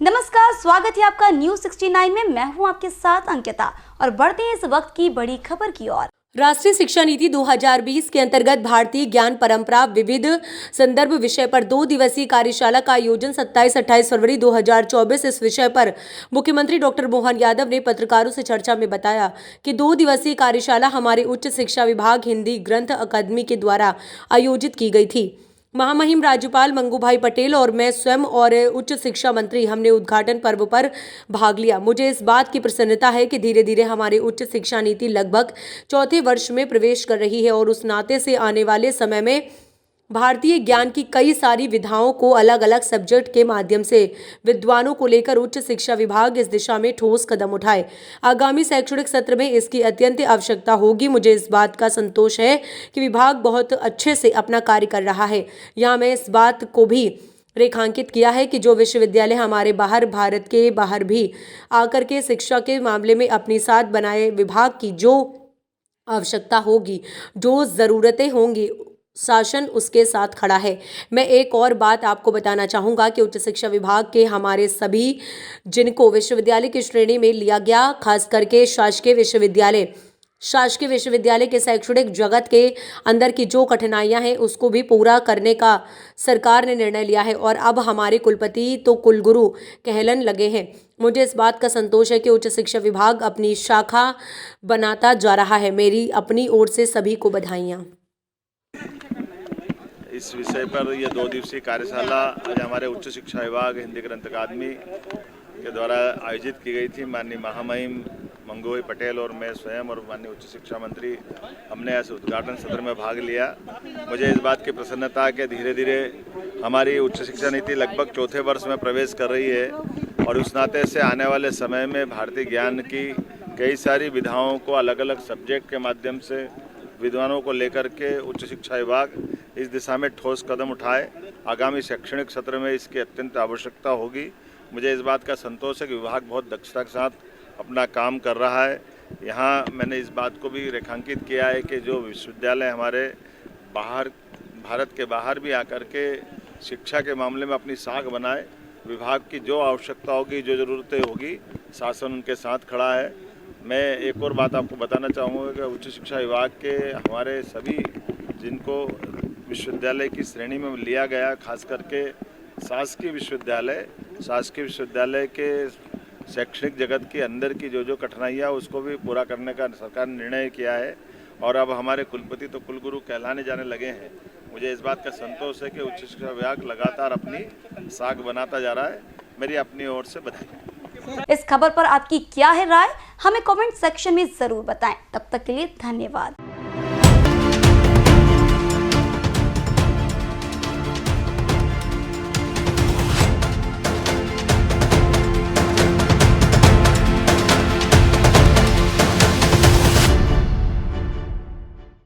नमस्कार, स्वागत है आपका न्यूज 69 में। मैं हूं आपके साथ अंकिता और बढ़ते हैं इस वक्त की बड़ी खबर की ओर। राष्ट्रीय शिक्षा नीति 2020 के अंतर्गत भारतीय ज्ञान परंपरा विविध संदर्भ विषय पर 2 दिवसीय कार्यशाला का आयोजन 27-28 फरवरी 2024। इस विषय पर मुख्यमंत्री डॉक्टर मोहन यादव ने पत्रकारों से चर्चा में बताया कि 2 दिवसीय कार्यशाला हमारे उच्च शिक्षा विभाग हिंदी ग्रंथ अकादमी के द्वारा आयोजित की गई थी। महामहिम राज्यपाल मंगूभाई पटेल और मैं स्वयं और उच्च शिक्षा मंत्री हमने उद्घाटन पर्व पर भाग लिया। मुझे इस बात की प्रसन्नता है कि धीरे धीरे हमारी उच्च शिक्षा नीति लगभग चौथे वर्ष में प्रवेश कर रही है और उस नाते से आने वाले समय में भारतीय ज्ञान की कई सारी विधाओं को अलग अलग सब्जेक्ट के माध्यम से विद्वानों को लेकर उच्च शिक्षा विभाग इस दिशा में ठोस कदम उठाए। आगामी शैक्षणिक सत्र में इसकी अत्यंत आवश्यकता होगी। मुझे इस बात का संतोष है कि विभाग बहुत अच्छे से अपना कार्य कर रहा है। यहाँ मैं इस बात को भी रेखांकित किया है कि जो विश्वविद्यालय हमारे बाहर भारत के बाहर भी आकर के शिक्षा के मामले में अपनी साथ बनाए, विभाग की जो आवश्यकता होगी, जो ज़रूरतें होंगी, शासन उसके साथ खड़ा है। मैं एक और बात आपको बताना चाहूँगा कि उच्च शिक्षा विभाग के हमारे सभी जिनको विश्वविद्यालय की श्रेणी में लिया गया, खास करके शासकीय विश्वविद्यालय के शैक्षणिक जगत के अंदर की जो कठिनाइयां हैं उसको भी पूरा करने का सरकार ने निर्णय लिया है और अब हमारे कुलपति तो कुलगुरु कहलन लगे हैं। मुझे इस बात का संतोष है कि उच्च शिक्षा विभाग अपनी शाखा बनाता जा रहा है। मेरी अपनी ओर से सभी को बधाइयाँ। इस विषय पर यह 2 दिवसीय कार्यशाला आज हमारे उच्च शिक्षा विभाग हिंदी ग्रंथ अकादमी के द्वारा आयोजित की गई थी। माननीय महामहिम मंगूभाई पटेल और मैं स्वयं और माननीय उच्च शिक्षा मंत्री हमने इस उद्घाटन सत्र में भाग लिया। मुझे इस बात की प्रसन्नता है कि धीरे धीरे हमारी उच्च शिक्षा नीति लगभग चौथे वर्ष में प्रवेश कर रही है और उस नाते से आने वाले समय में भारतीय ज्ञान की कई सारी विधाओं को अलग अलग सब्जेक्ट के माध्यम से विद्वानों को लेकर के उच्च शिक्षा विभाग इस दिशा में ठोस कदम उठाए। आगामी शैक्षणिक सत्र में इसकी अत्यंत आवश्यकता होगी। मुझे इस बात का संतोष है कि विभाग बहुत दक्षता के साथ अपना काम कर रहा है। यहाँ मैंने इस बात को भी रेखांकित किया है कि जो विश्वविद्यालय हमारे बाहर भारत के बाहर भी आकर के शिक्षा के मामले में अपनी साख बनाए, विभाग की जो आवश्यकता होगी, जो ज़रूरतें होगी, शासन उनके साथ खड़ा है। मैं एक और बात आपको बताना चाहूँगा कि उच्च शिक्षा विभाग के हमारे सभी जिनको विश्वविद्यालय की श्रेणी में लिया गया, खास करके शासकीय विश्वविद्यालय के शैक्षणिक जगत के अंदर की जो कठिनाइयाँ उसको भी पूरा करने का सरकार ने निर्णय किया है और अब हमारे कुलपति तो कुलगुरु कहलाने जाने लगे हैं। मुझे इस बात का संतोष है कि उच्च शिक्षा विभाग लगातार अपनी साख बनाता जा रहा है। मेरी अपनी ओर से बधाई। इस खबर पर आपकी क्या है राय, हमें कमेंट सेक्शन में जरूर बताएं। तब तक के लिए धन्यवाद।